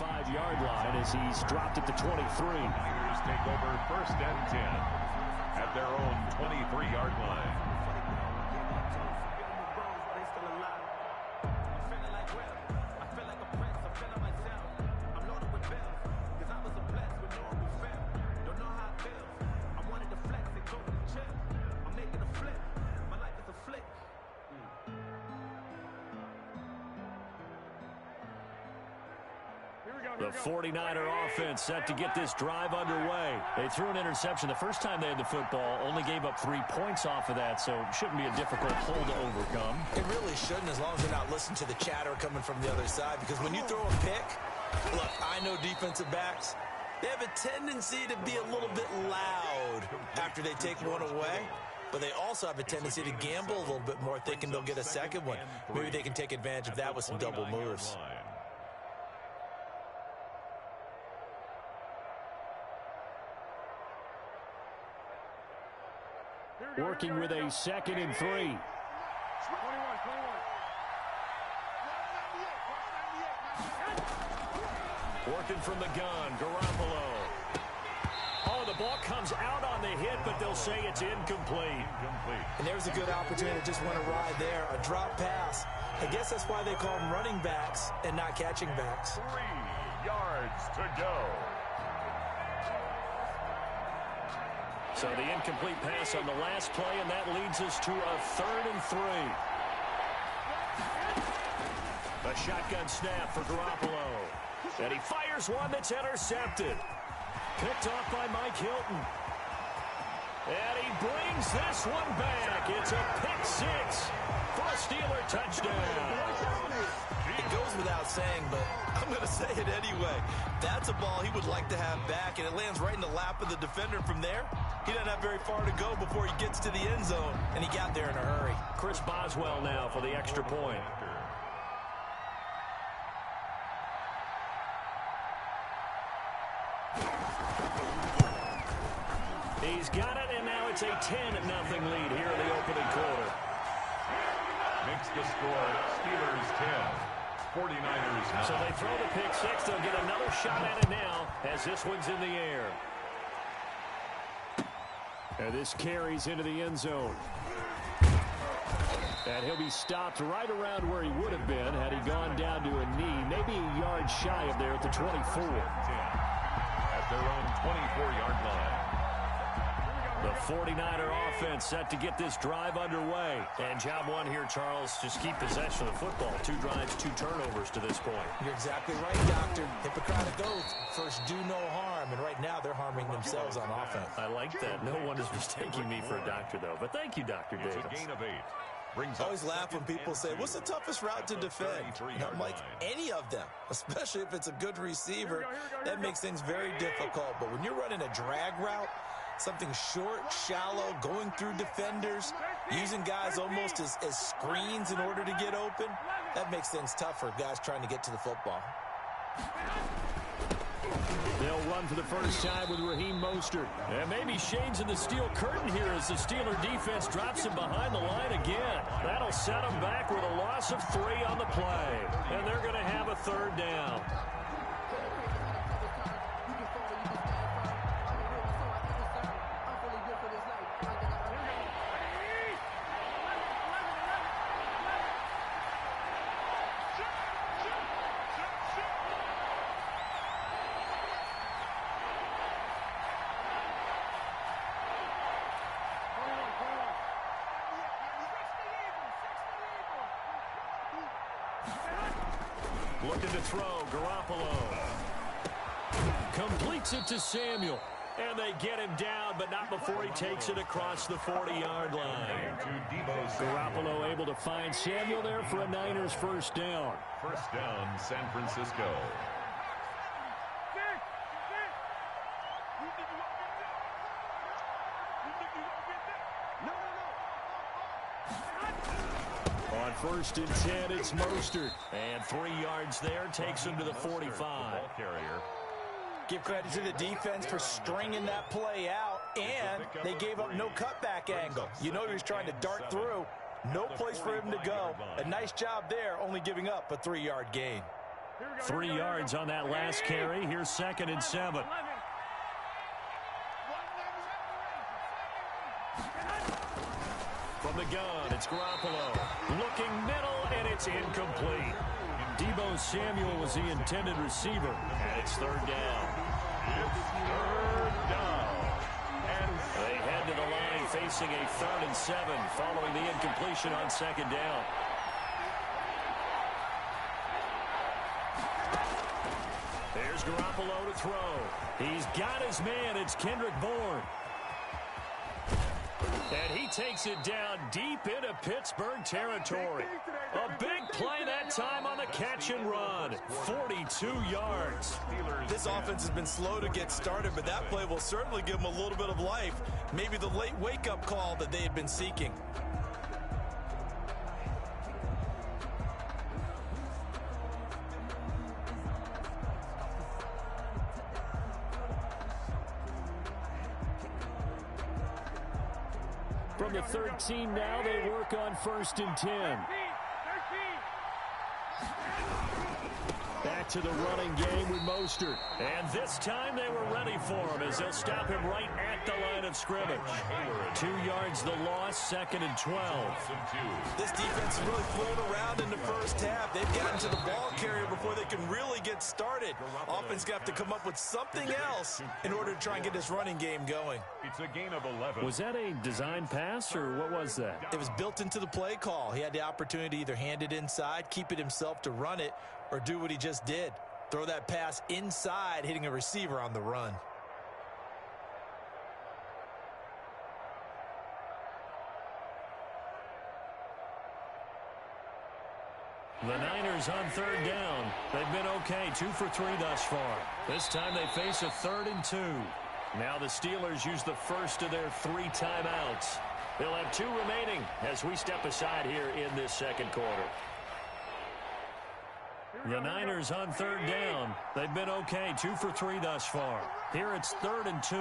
5-yard line as he's dropped at the 23. Niners take over 1st and 10 at their own 23-yard line. The 49er offense set to get this drive underway. They threw an interception the first time they had the football, only gave up 3 points off of that, so shouldn't be a difficult hole to overcome. It really shouldn't, as long as they're not listening to the chatter coming from the other side, because when you throw a pick, look, I know defensive backs, they have a tendency to be a little bit loud after they take one away, but they also have a tendency to gamble a little bit more, thinking they'll get a second one. Maybe they can take advantage of that with some double moves. Working with a 2nd and 3. Working from the gun, Garoppolo. Oh, the ball comes out on the hit, but they'll say it's incomplete. And there's a good opportunity to just went awry there, a drop pass. I guess that's why they call them running backs and not catching backs. 3 yards to go. So the incomplete pass on the last play, and that leads us to a 3rd and 3. A shotgun snap for Garoppolo. And he fires one that's intercepted. Picked off by Mike Hilton. And he brings this one back. It's a pick 6 for a Steeler touchdown. It goes without saying, but I'm going to say it anyway. That's a ball he would like to have back, and it lands right in the lap of the defender from there. He doesn't have very far to go before he gets to the end zone, and he got there in a hurry. Chris Boswell now for the extra point. He's got it, and now it's a 10-0 lead here in the opening quarter. Makes the score Steelers 10, 49ers 9. So they throw the pick 6. They'll get another shot at it now as this one's in the air. And this carries into the end zone. And he'll be stopped right around where he would have been had he gone down to a knee, maybe a yard shy of there at the 24. At their own 24-yard line. The 49er offense set to get this drive underway. And job one here, Charles, just keep possession of the football. 2 drives, 2 turnovers to this point. You're exactly right, Doctor. Hippocratic oath. First, do no harm. And right now, they're harming themselves on offense. I like that. No one is mistaking me for a doctor, though. But thank you, Dr. Davis. It's a gain of 8. I always laugh when people say, what's the toughest route to defend? And I'm like, any of them, especially if it's a good receiver. That makes things very difficult. But when you're running a drag route, something short, shallow, going through defenders, using guys almost as screens in order to get open, that makes things tough for guys trying to get to the football. They'll run for the first time with Raheem Mostert. And maybe shades in the steel curtain here as the Steeler defense drops him behind the line again. That'll set him back with a loss of 3 on the play. And they're going to have a 3rd down. Looking to throw, Garoppolo. Completes it to Samuel. And they get him down, but not before he takes it across the 40-yard line. Garoppolo able to find Samuel there for a Niners first down. First down, San Francisco. On 1st and 10, it's Mostert. And 3 yards there takes him to the 45. Ball carrier. Give credit to the defense for stringing that play out, and they gave up no cutback angle. You know he was trying to dart through. No place for him to go. A nice job there, only giving up a 3-yard gain. 3 yards on that last carry. Here's 2nd and 7. From the gun, it's Garoppolo. Looking middle, and it's incomplete. Deebo Samuel was the intended receiver, and it's 3rd down. It's 3rd down. And they head to the line facing a 3rd and 7 following the incompletion on 2nd down. There's Garoppolo to throw. He's got his man. It's Kendrick Bourne. And he takes it down deep into Pittsburgh territory. A big play that time on the catch and run. 42 yards. This offense has been slow to get started, but that play will certainly give them a little bit of life. Maybe the late wake-up call that they had been seeking. From the 13 now, they work on 1st and 10. Back to the running game with Mostert. And this time they were ready for him as they'll stop him right at the line of scrimmage. 2 yards the loss, 2nd and 12. This defense is really flown around in the first half. They've gotten to the ball carrier before they can really get started. Offense got to come up with something else in order to try and get this running game going. It's a gain of 11. Was that a design pass, or what was that? It was built into the play call. He had the opportunity to either hand it inside, keep it himself to run it, or do what he just did. Throw that pass inside, hitting a receiver on the run. The Niners on 3rd down. They've been okay, 2 for 3 thus far. This time they face a 3rd and 2. Now the Steelers use the first of their 3 timeouts. They'll have 2 remaining as we step aside here in this 2nd quarter. The Niners on 3rd down. They've been okay, 2 for 3 thus far. Here it's 3rd and 2.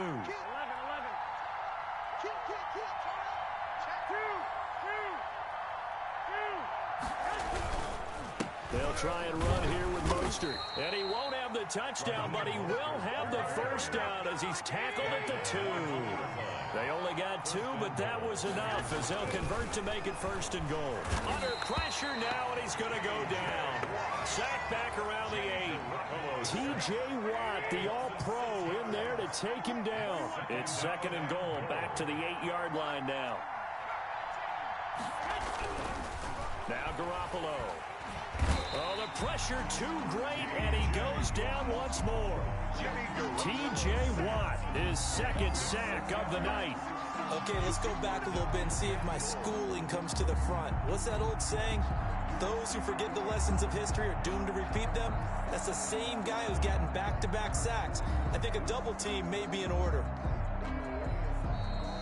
They'll try and run here with Mostert. And he won't have the touchdown, but he will have the first down as he's tackled at the 2. They only got 2, but that was enough as they'll convert to make it 1st and goal. Under pressure now, and he's going to go down. Sacked back around the 8. T.J. Watt, the all-pro, in there to take him down. It's 2nd and goal, back to the 8-yard line now. Now Garoppolo. Oh, the pressure too great, and he goes down once more. T.J. Watt, his 2nd sack of the night. Okay, let's go back a little bit and see if my schooling comes to the front. What's that old saying? Those who forget the lessons of history are doomed to repeat them. That's the same guy who's gotten back-to-back sacks. I think a double team may be in order.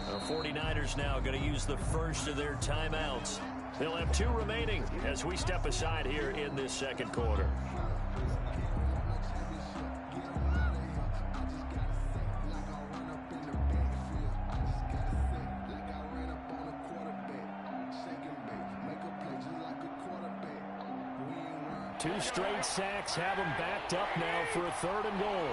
The 49ers now going to use the first of their timeouts. They'll have 2 remaining as we step aside here in this 2nd quarter. Two straight sacks have them backed up now for a 3rd and goal.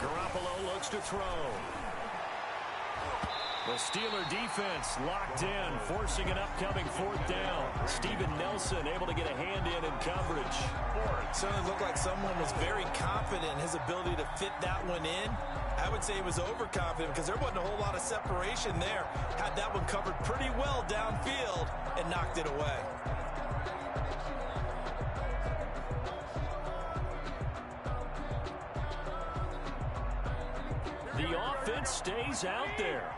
Garoppolo looks to throw. The Steeler defense locked in, forcing an upcoming 4th down. Steven Nelson able to get a hand in coverage. Certainly looked like someone was very confident in his ability to fit that one in. I would say he was overconfident because there wasn't a whole lot of separation there. Had that one covered pretty well downfield and knocked it away. The offense stays out there.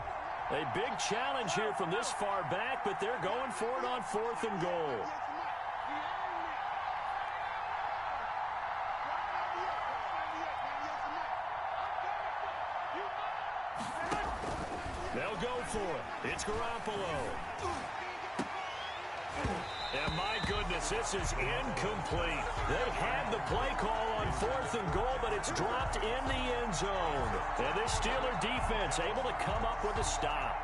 A big challenge here from this far back, but they're going for it on 4th and goal. They'll go for it. It's Garoppolo. And my goodness, this is incomplete. They had the play call on 4th and goal, but it's dropped in the end zone. And this Steeler defense able to come up with a stop.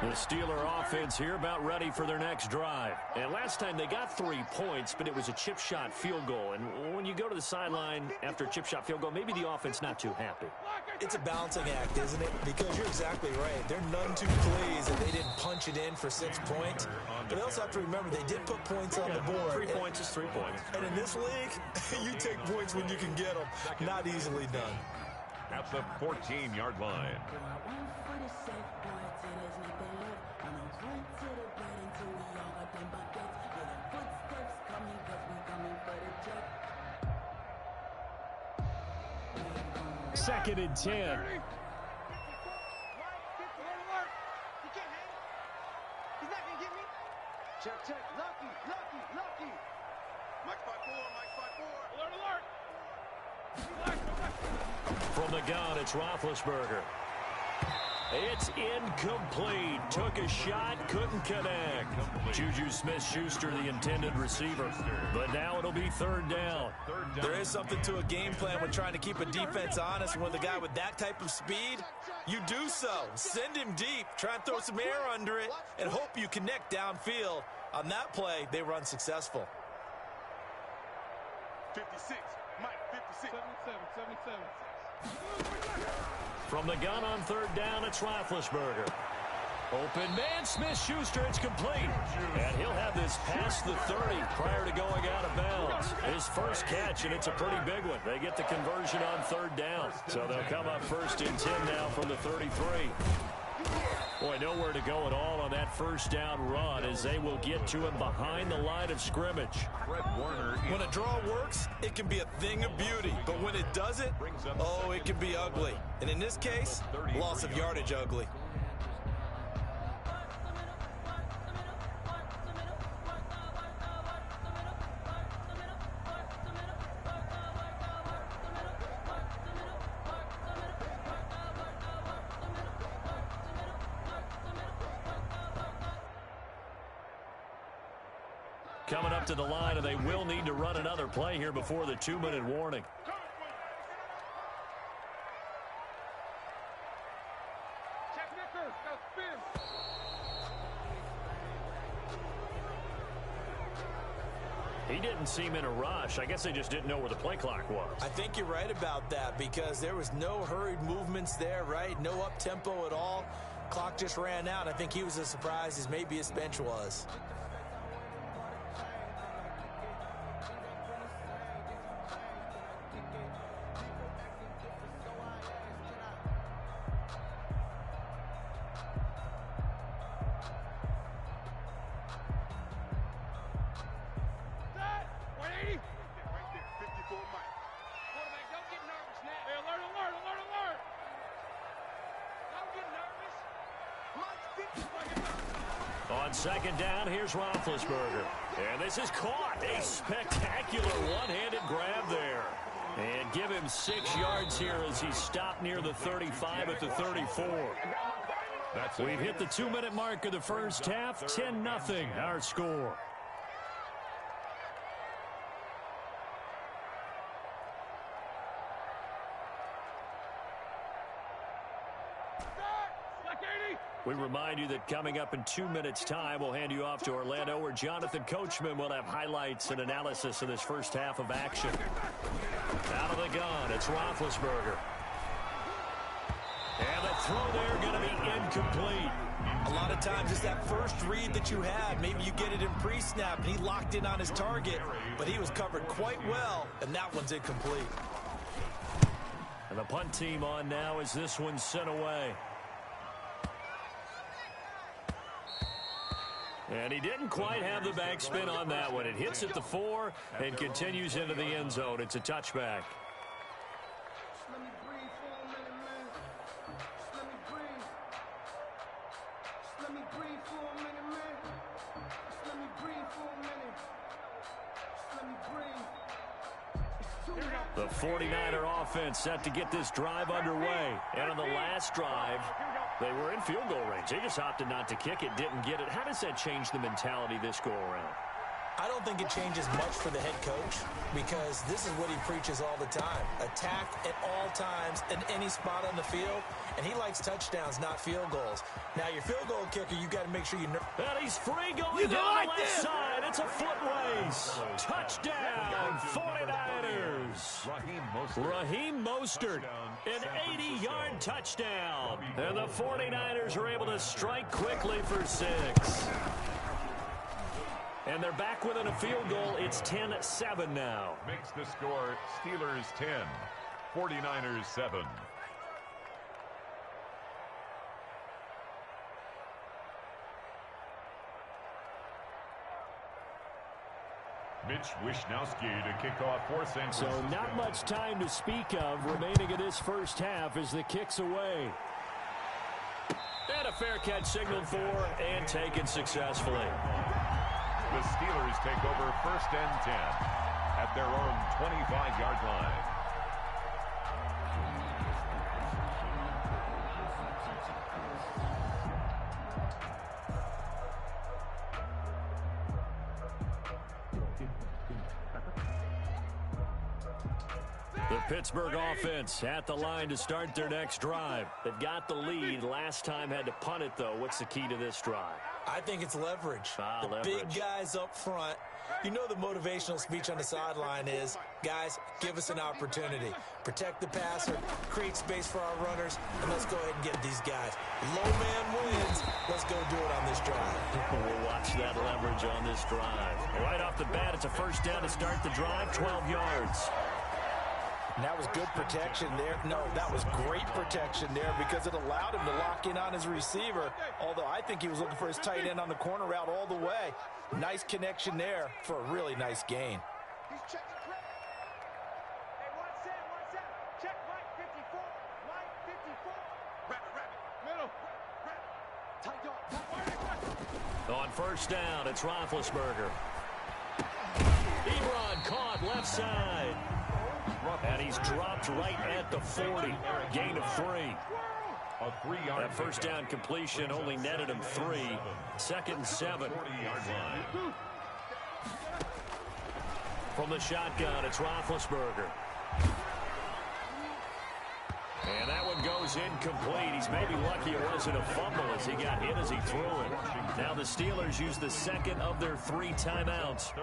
The Steeler offense here about ready for their next drive. And last time they got 3 points, but it was a chip shot field goal. And when you go to the sideline after a chip shot field goal, maybe the offense not too happy. It's a balancing act, isn't it? Because you're exactly right. They're none too pleased that they didn't punch it in for 6 points. But they also have to remember they did put points on the board. 3 points is 3 points. And in this league, you take points when you can get them. Not easily done. At the 14-yard line. Second and 10. Check. Lucky. Mike 5-4. Alert. From the gun, it's Roethlisberger. It's incomplete. Took a shot, couldn't connect. Juju Smith-Schuster, the intended receiver. But now it'll be third down. There is something to a game plan when trying to keep a defense honest. With a guy with that type of speed, you do so. Send him deep. Try and throw some air under it and hope you connect downfield. On that play, they were unsuccessful. 56. Mike, 56. 77. From the gun on third down, it's Roethlisberger. Open man, Smith-Schuster, it's complete. And he'll have this past the 30 prior to going out of bounds. His first catch, and it's a pretty big one. They get the conversion on third down. So they'll come up first and 10 now from the 33. Boy, nowhere to go at all on that first down run as they will get to him behind the line of scrimmage. When a draw works, it can be a thing of beauty. But when it doesn't, oh, it can be ugly. And in this case, loss of yardage ugly. Coming up to the line, and they will need to run another play here before the 2-minute warning. He didn't seem in a rush. I guess they just didn't know where the play clock was. I think you're right about that because there was no hurried movements there, right? No up-tempo at all. Clock just ran out. I think he was as surprised as maybe his bench was. On second down, here's Roethlisberger. And this is caught. A spectacular one-handed grab there. And give him 6 yards here as he stopped near the 35 at the 34. We've hit the 2-minute mark of the first half. 10-0 our score. We remind you that coming up in 2 minutes' time, we'll hand you off to Orlando, where Jonathan Coachman will have highlights and analysis of this first half of action. Out of the gun, it's Roethlisberger. And the throw there going to be incomplete. A lot of times it's that first read that you have. Maybe you get it in pre-snap, and he locked in on his target, but he was covered quite well, and that one's incomplete. And the punt team on now as this one's sent away. And he didn't quite have the backspin on that one. It hits at the 4 and continues into the end zone. It's a touchback. The 49er offense set to get this drive underway. And on the last drive, they were in field goal range. They just opted not to kick it, didn't get it. How does that change the mentality this go around? I don't think it changes much for the head coach because this is what he preaches all the time. Attack at all times in any spot on the field, and he likes touchdowns, not field goals. Now, your field goal kicker, you got to make sure you... And he's free going down the left side. It's a foot race. Touchdown, 49ers. Raheem Mostert, an 80-yard touchdown. And the 49ers are able to strike quickly for 6. And they're back within a field goal. It's 10-7 now. Makes the score Steelers 10, 49ers 7. Mitch Wishnowski to kick off for San Francisco. So not much time to speak of remaining in this first half as the kick's away. And a fair catch signaled for and taken successfully. The Steelers take over 1st and 10 at their own 25-yard line. The Pittsburgh offense at the line to start their next drive. They've got the lead. Last time had to punt it, though. What's the key to this drive? I think it's leverage. Big guys up front. You know the motivational speech on the sideline is, guys, give us an opportunity. Protect the passer, create space for our runners, and let's go ahead and get these guys. Low man wins. Let's go do it on this drive. We'll watch that leverage on this drive. Right off the bat, it's a first down to start the drive, 12 yards. And that was good protection there. No, that was great protection there because it allowed him to lock in on his receiver, although I think he was looking for his tight end on the corner route all the way. Nice connection there for a really nice gain. He's checking credit. Hey, one set. Check Mike 54. Mike 54. Rabbit. Middle. Rabbit. Tight dog. On first down, it's Roethlisberger. Ebron caught left side. And he's dropped right at the 40. Gain of 3. A 3-yard that first down completion only netted him 3. 2nd and 7. From the shotgun, it's Roethlisberger. And that one goes incomplete. He's maybe lucky it wasn't a fumble as he got hit as he threw it. Now the Steelers use the second of their 3 timeouts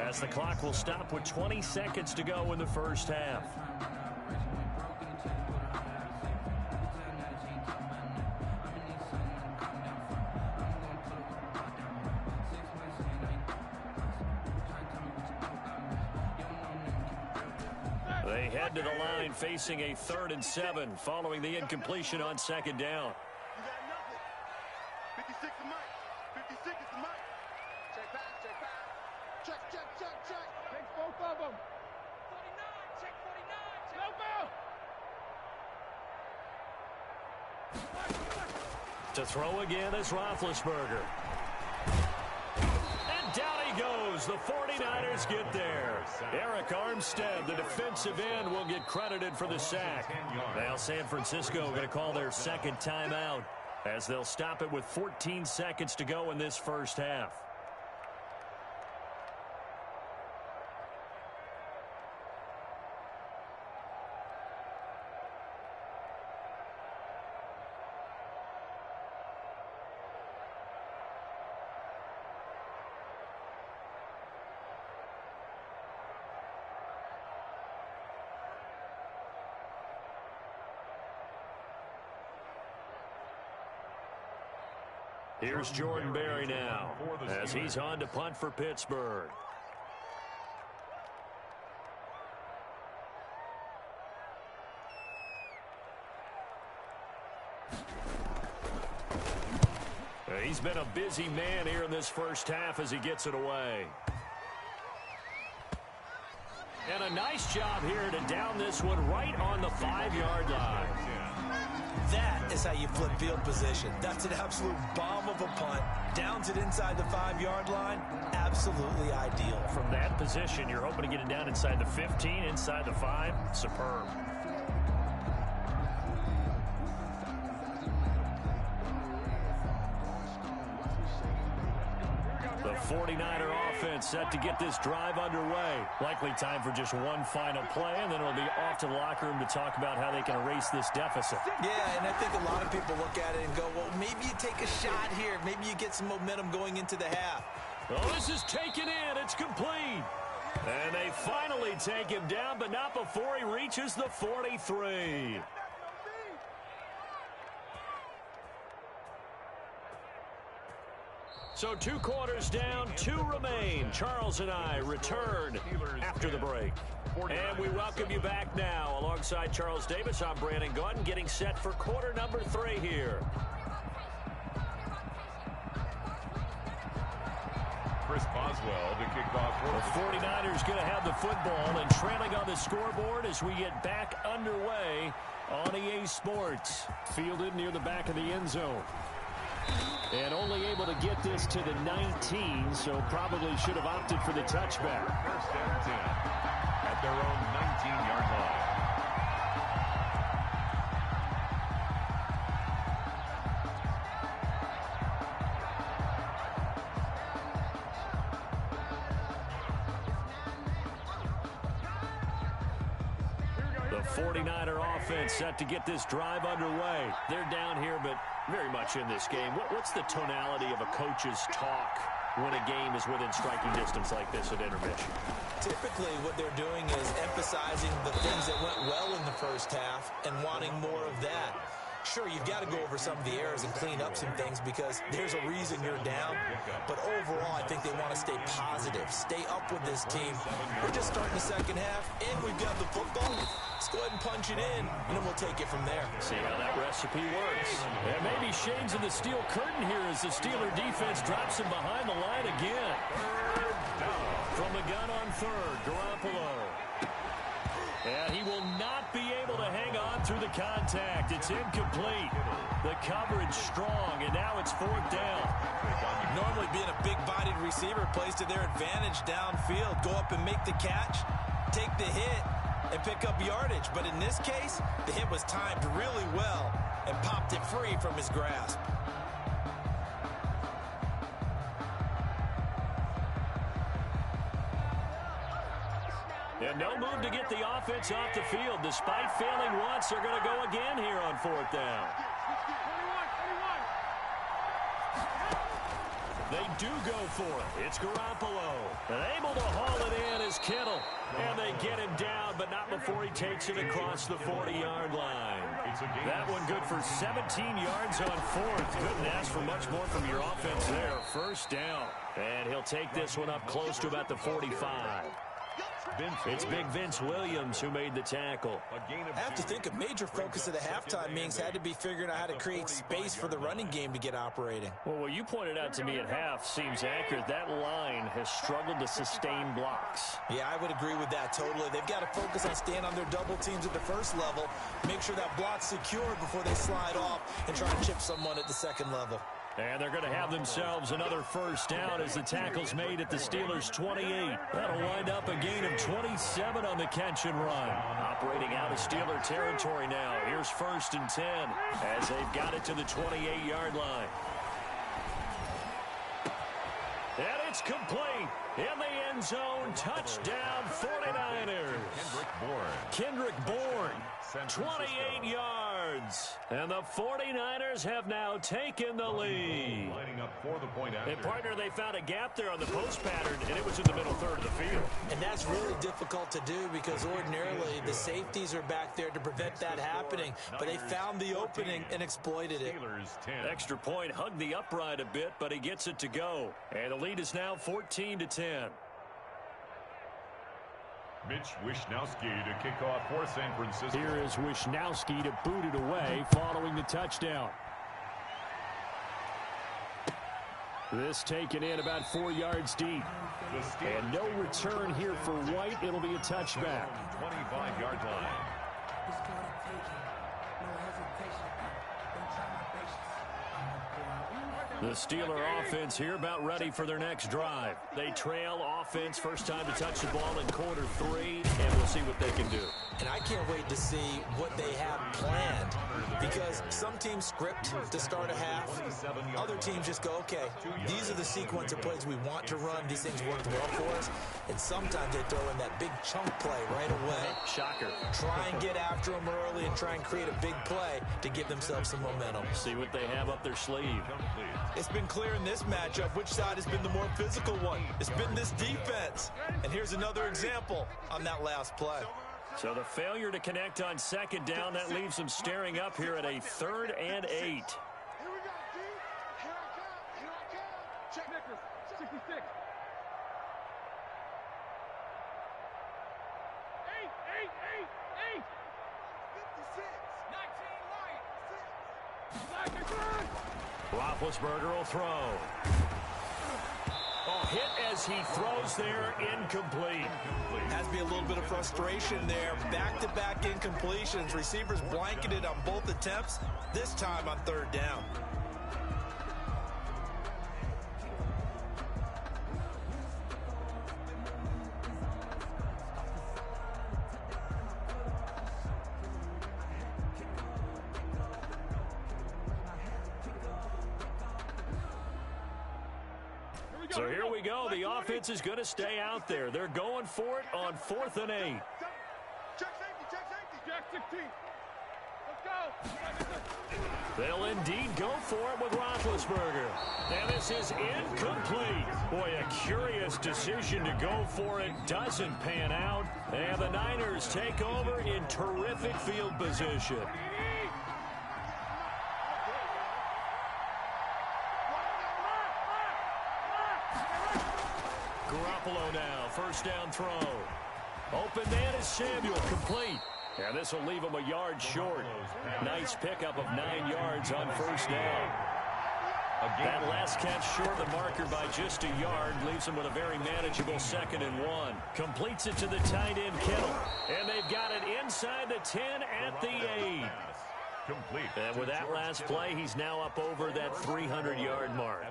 as the clock will stop with 20 seconds to go in the first half. They head to the line facing a 3rd and 7 following the incompletion on 2nd down. You got nothing. 56 is Mike. 56 is the Mike. Check back. Check. Take both of them. 49. Check 49. No ball. To throw again is Roethlisberger. And down he goes. The 49ers get there. Eric Armstead, the defensive end, will get credited for the sack. Now San Francisco going to call their 2nd timeout as they'll stop it with 14 seconds to go in this first half. Here's Jordan Berry now as he's on to punt for Pittsburgh. He's been a busy man here in this first half as he gets it away. And a nice job here to down this one right on the 5-yard line. That is how you flip field position. That's an absolute bomb of a punt. Downs it inside the 5-yard line. Absolutely ideal. From that position, you're hoping to get it down inside the 15, inside the 5. Superb. Here The 49er offense set to get this drive underway. Likely time for just one final play, and then it'll be off to the locker room to talk about how they can erase this deficit. Yeah, and I think a lot of people look at it and go, well, maybe you take a shot here. Maybe you get some momentum going into the half. Oh, this is taken in. It's complete. And they finally take him down, but not before he reaches the 43. So 2 quarters down, 2 remain. Charles and I return after the break. And we welcome you back now. Alongside Charles Davis, I'm Brandon Gaudin, getting set for quarter number 3 here. Chris Boswell to kick off. The 49ers going to have the football and trailing on the scoreboard as we get back underway on EA Sports. Fielded near the back of the end zone. And only able to get this to the 19, so probably should have opted for the touchback. First and 10 at their own 19-yard line. The 49er offense set to get this drive underway. They're down here, but very much in this game. What's the tonality of a coach's talk when a game is within striking distance like this at intermission? Typically, what they're doing is emphasizing the things that went well in the first half and wanting more of that. Sure, you've got to go over some of the errors and clean up some things because there's a reason you're down. But overall, I think they want to stay positive, stay up with this team. We're just starting the second half, and we've got the football. Let's go ahead and punch it in, and then we'll take it from there. See how that recipe works. And maybe shades of the steel curtain here as the Steeler defense drops him behind the line again. From the gun on third, Garoppolo. And he will not be able to hang on through the contact. It's incomplete. The coverage strong, and now it's 4th down. Normally being a big-bodied receiver plays to their advantage downfield. Go up and make the catch, take the hit, and pick up yardage. But in this case, the hit was timed really well and popped it free from his grasp. And no move to get the offense off the field. Despite failing once, they're going to go again here on 4th down. They do go for it. It's Garoppolo. And able to haul it in is Kittle. And they get him down, but not before he takes it across the 40-yard line. That one good for 17 yards on 4th. Couldn't ask for much more from your offense there. 1st down. And he'll take this one up close to about the 45. It's big Vince Williams who made the tackle. I have to think a major focus of the halftime meetings had to be figuring out how to create space for the running game to get operating. Well, what you pointed out to me at half seems accurate. That line has struggled to sustain blocks. Yeah, I would agree with that totally. They've got to focus on staying on their double teams at the first level, make sure that block's secure before they slide off and try to chip someone at the second level. And they're going to have themselves another 1st down as the tackle's made at the Steelers' 28. That'll wind up a gain of 27 on the catch and run. Operating out of Steeler territory now. Here's 1st and 10 as they've got it to the 28-yard line. And it's complete. In the end zone, touchdown 49ers. Kendrick Bourne, 28 yards. And the 49ers have now taken the lead. And partner, they found a gap there on the post pattern, and it was in the middle third of the field. And that's really difficult to do because ordinarily the safeties are back there to prevent that happening. But they found the opening and exploited it. Extra point hugged the upright a bit, but he gets it to go. And the lead is now 14-10. Mitch Wishnowsky to kick off for San Francisco. Here is Wishnowsky to boot it away following the touchdown. This taken in about 4 yards deep. And no return here for White. It'll be a touchback. 25-yard line. The Steeler offense here about ready for their next drive. They trail offense, first time to touch the ball in quarter 3, and we'll see what they can do. and I can't wait to see what they have planned, because some teams script to start a half. Other teams just go, okay, these are the sequence of plays we want to run. These things worked well for us. And sometimes they throw in that big chunk play right away. Shocker. Try and get after them early and try and create a big play to give themselves some momentum. See what they have up their sleeve. It's been clear in this matchup which side has been the more physical one. It's been this defense. And here's another example on that last play. So the failure to connect on second down, that leaves them staring up here at a 3rd and 8. Here we go, D. Here I come. Here I come. Check Nicholas. 66. 8. 56. 19 right. 6. Roethlisberger will throw. Oh, hit as he throws there, incomplete. Has to be a little bit of frustration there. Back-to-back incompletions. Receivers blanketed on both attempts, this time on 3rd down. So here we go. The offense is going to stay out there. They're going for it on 4th and 8. Check safety. Check 16. Let's go. They'll indeed go for it with Roethlisberger. And this is incomplete. Boy, a curious decision to go for it. Doesn't pan out. And the Niners take over in terrific field position. Garoppolo now, 1st down throw. Open man is Samuel, complete. And this will leave him a yard short. Nice pickup of 9 yards on 1st down. That last catch short of the marker by just a yard leaves him with a very manageable 2nd and 1. Completes it to the tight end, Kittle. And they've got it inside the 10 at the 8. Complete. And with that last play, he's now up over that 300-yard mark.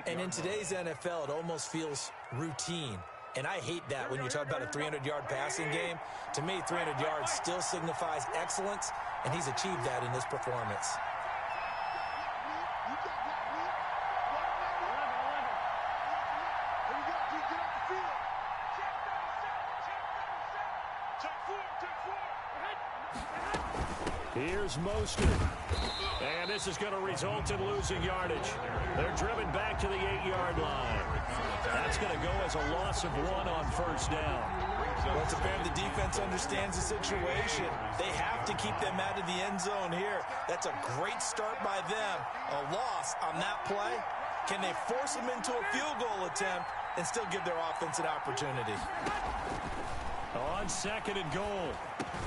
And in today's NFL, it almost feels routine. And I hate that when you talk about a 300-yard passing game. To me, 300 yards still signifies excellence, and he's achieved that in this performance. Here's Mostert. And this is going to result in losing yardage. They're driven back to the 8-yard line. That's going to go as a loss of 1 on 1st down. Well, it's apparent the defense understands the situation. They have to keep them out of the end zone here. That's a great start by them. A loss on that play. Can they force them into a field goal attempt and still give their offense an opportunity? On 2nd and goal,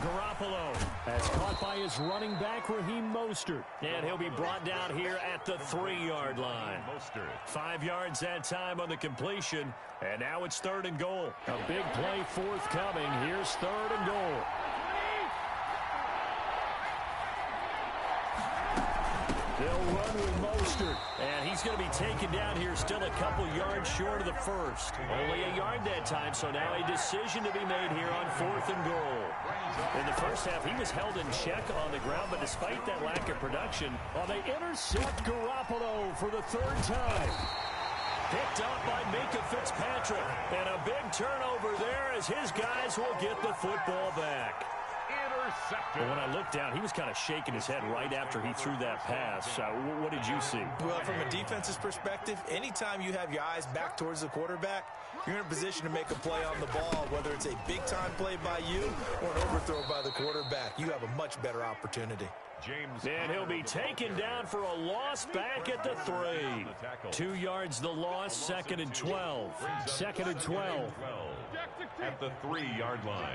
Garoppolo has caught by his running back, Raheem Mostert. And he'll be brought down here at the 3-yard line. 5 yards that time on the completion. And now it's 3rd and goal. A big play forthcoming. Here's 3rd and goal. They'll run with Mostert, and he's going to be taken down here still a couple yards short of the 1st. Only a yard that time, so now a decision to be made here on 4th and goal. In the first half, he was held in check on the ground, but despite that lack of production, they intercept Garoppolo for the 3rd time. Picked up by Minka Fitzpatrick, and a big turnover there as his guys will get the football back. But when I looked down, he was kind of shaking his head right after he threw that pass. What did you see? Well, from a defense's perspective, anytime you have your eyes back towards the quarterback, you're in a position to make a play on the ball, whether it's a big-time play by you or an overthrow by the quarterback. You have a much better opportunity. And he'll be taken down for a loss back at the 3. 2 yards the loss, 2nd and 12. 2nd and 12. At the 3-yard line.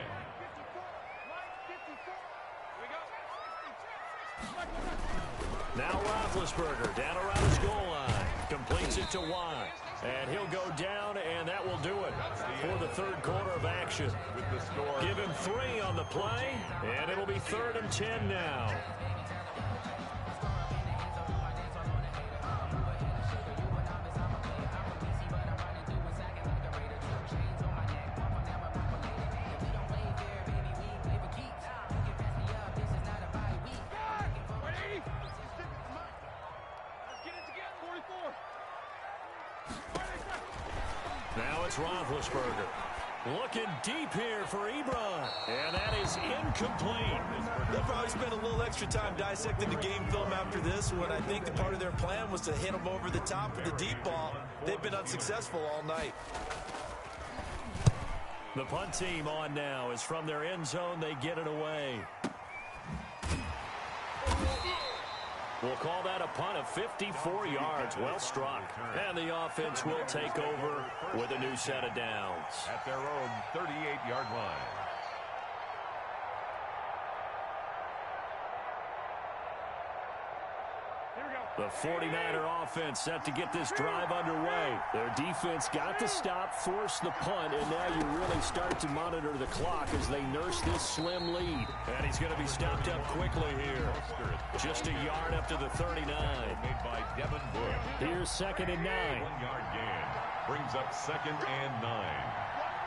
Now Roethlisberger down around his goal line. Completes it to Watt. And he'll go down, and that will do it for the 3rd quarter of action. Give him 3 on the play, and it'll be 3rd and 10 now. Now it's Roethlisberger. Looking deep here for Ebron. And that is incomplete. They'll probably spend a little extra time dissecting the game film after this one. I think that part of their plan was to hit them over the top with the deep ball. They've been unsuccessful all night. The punt team on now is from their end zone. They get it away. We'll call that a punt of 54 yards. Well struck. And the offense will take over with a new set of downs. At their own 38-yard line. The 49er offense set to get this drive underway. Their defense got the stop, forced the punt, and now you really start to monitor the clock as they nurse this slim lead. And he's going to be stopped up quickly here. Just a yard up to the 39. Made by Devin Bush. Here's 2nd and 9. 1-yard gain. Brings up 2nd and 9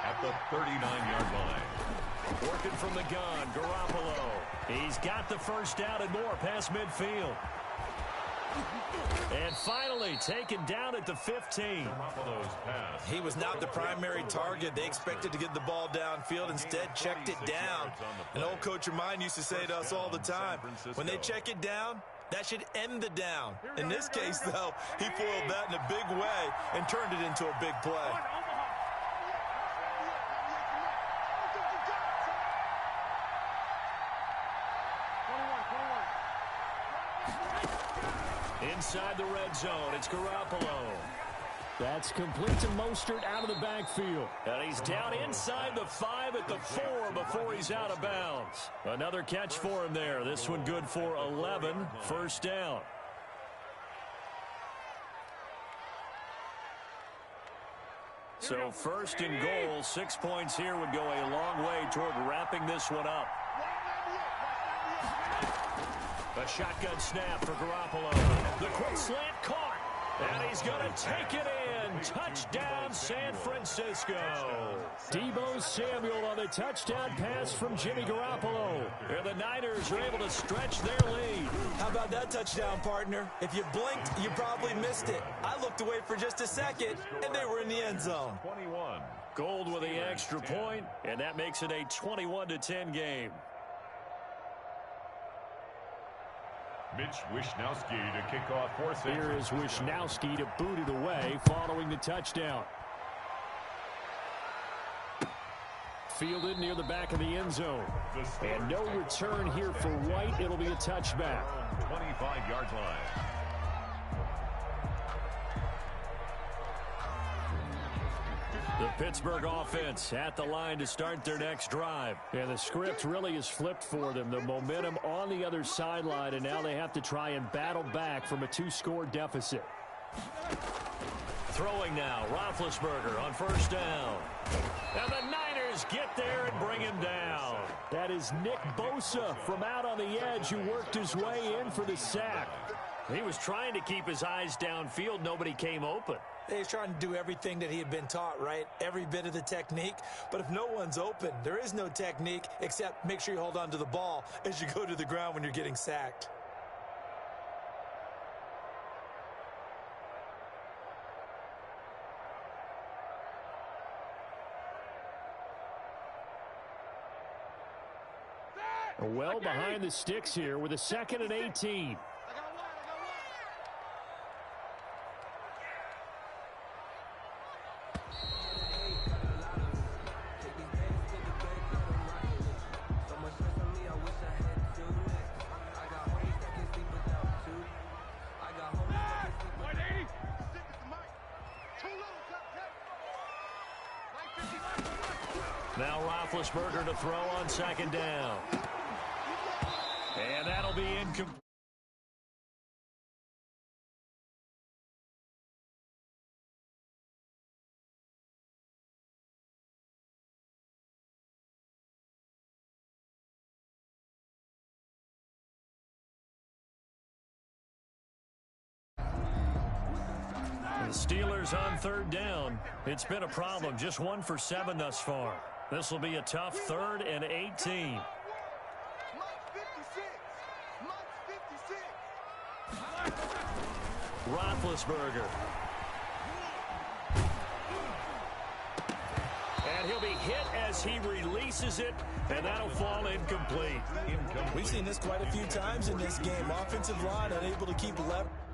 at the 39-yard line. Working from the gun, Garoppolo. He's got the first down and more past midfield. And finally taken down at the 15. He was not the primary target. They expected to get the ball downfield. Instead, checked it down. An old coach of mine used to say to us all the time, when they check it down, that should end the down. In this case, though, he foiled that in a big way and turned it into a big play. Inside the red zone, it's Garoppolo. That's complete to Mostert out of the backfield. And he's down inside the 5 at the 4 before he's out of bounds. Another catch for him there. This one good for 11. First down. So first and goal, 6 points here would go a long way toward wrapping this one up. A shotgun snap for Garoppolo. The quick slant caught. And he's going to take it in. Touchdown, San Francisco. Deebo Samuel on the touchdown pass from Jimmy Garoppolo. And the Niners are able to stretch their lead. How about that touchdown, partner? If you blinked, you probably missed it. I looked away for just a second, and they were in the end zone. 21. Gold with the extra point, and that makes it a 21-10 game. Mitch Wishnowsky to kick off for San Here is Wishnowsky to boot it away following the touchdown. Fielded near the back of the end zone. And no return here for White. It'll be a touchback. 25-yard line. The Pittsburgh offense at the line to start their next drive. And the script really is flipped for them. The momentum on the other sideline, and now they have to try and battle back from a 2-score deficit. Throwing now, Roethlisberger on first down. And the Niners get there and bring him down. That is Nick Bosa from out on the edge who worked his way in for the sack. He was trying to keep his eyes downfield. Nobody came open. He's trying to do everything that he had been taught, right? Every bit of the technique. But if no one's open, there is no technique except make sure you hold on to the ball as you go to the ground when you're getting sacked. Well behind the sticks here with a 2nd and 18. Now Roethlisberger to throw on 2nd down. And that'll be incomplete. The Steelers on 3rd down. It's been a problem. Just 1 for 7 thus far. This will be a tough 3rd and 18. Roethlisberger. he'll be hit as he releases it, and that'll fall incomplete. We've seen this quite a few times in this game. Offensive line unable to keep leverage.